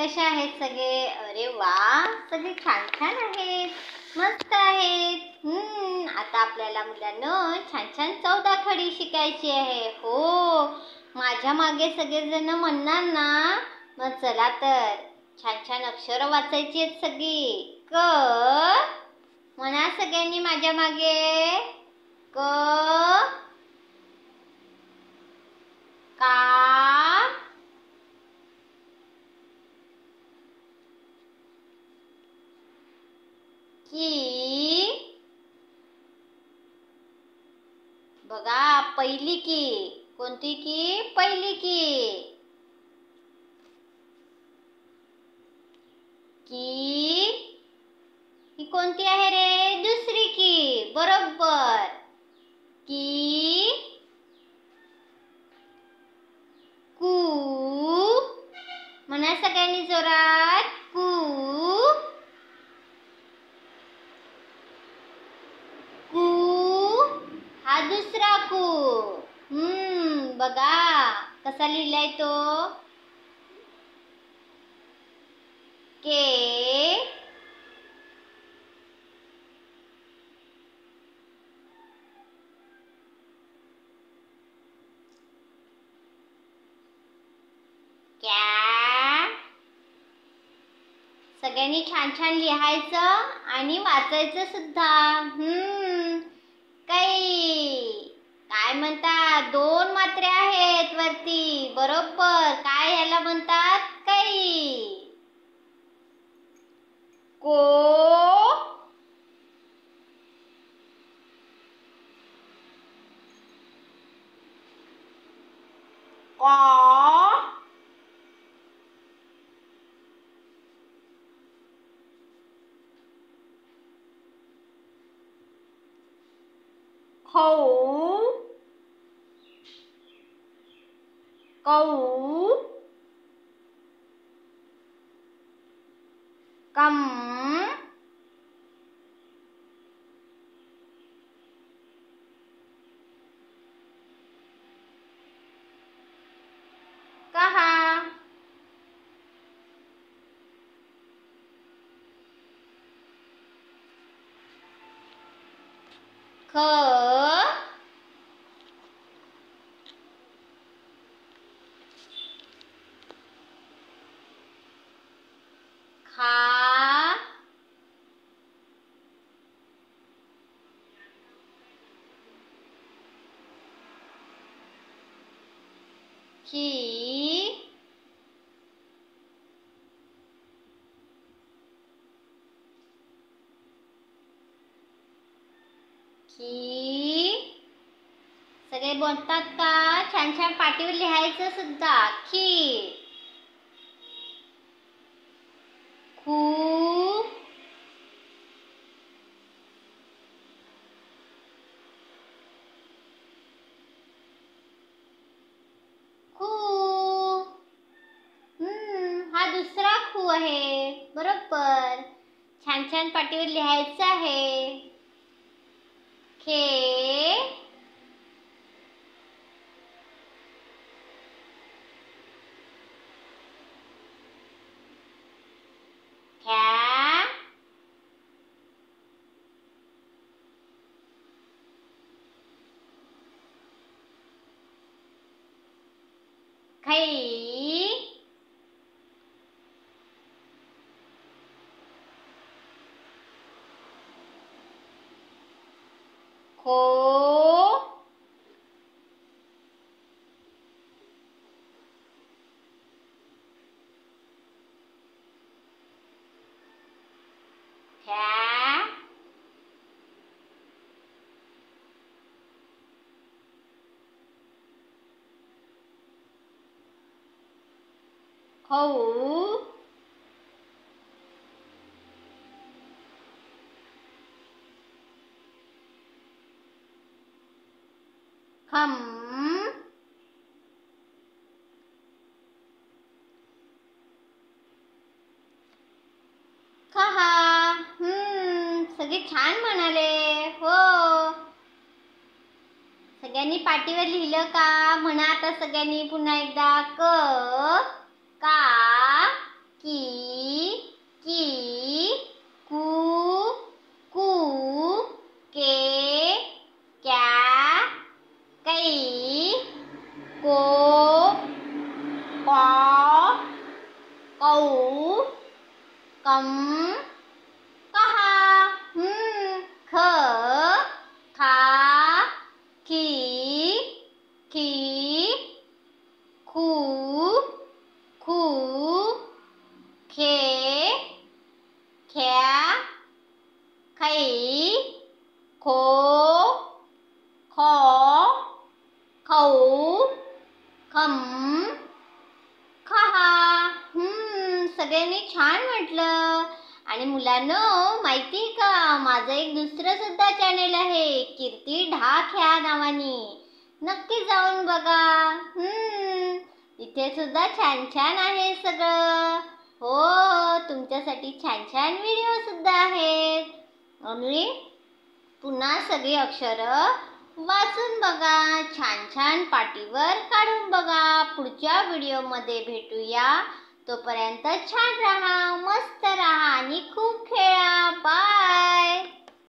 कशा आहेत सगळे? अरे वा, सगळे छान छान आहेत, मस्त आहेत. आता आपल्याला मुलांना छान छान 14 खडी शिकायची आहे. हो, माझ्या मागे सगळेजण म्हणणार ना, मग चला तर छान छान अक्षर वाचायची आहेत सगळी. क म्हणा सगळ्यांनी माझ्या मागे. क का की. बघा, पहिली की. कोणती की? पहिली की. की ही कोणती आहे रे? दुसरी की. बरोबर. की. कू म्हणा सगळ्यांनी जोरात. कू. कू हा दुसरा कू. बघा कसा लिहिलाय तो. के. क्या. सगळ्यांनी छान छान लिहायचं आणि वाचायचं सुद्धा. कै. काय म्हणतात? 2 मात्रे आहेत वरती. बरोबर. काय याला म्हणतात? कै. को. कॉ. खौ. कौ. कम. कहा. ख. खा. की. की. सगळे बोलतात का? छान छान पाटीवर लिहायचं सुद्धा. की. खू. खू. हा दुसरा खू आहे. बरोबर. छान छान पाटीवर लिहायचं आहे. खे. ख्या. खै. खो. ख्या. खौ. खम. खहा. सगळे छान म्हणाले. हो, सगळ्यांनी पाटीवर लिहिलं का? म्हणा आता सगळ्यांनी पुन्हा एकदा. क. का. की. कौ कम कहा ख खा खी खू खू खे ख्या खै खो खो खौ खम खहा सगळ्यांनी छान म्हटलं. आणि मुलांनो, माहिती आहे का, माझं एक दुसरं सुद्धा चॅनेल आहे कीर्ती ढाक ह्या नावाने. नक्की जाऊन बघा. इथे सुद्धा छान छान आहे सगळं. हो, तुमच्यासाठी छान छान व्हिडिओ सुद्धा आहेत. आणि पुन्हा सगळी अक्षरं वाचून बघा, छान छान पाटीवर काढून बघा. पुढच्या व्हिडिओमध्ये भेटूया. तोपर्यंत छान राहा, मस्त राहा आणि खूप खेळा.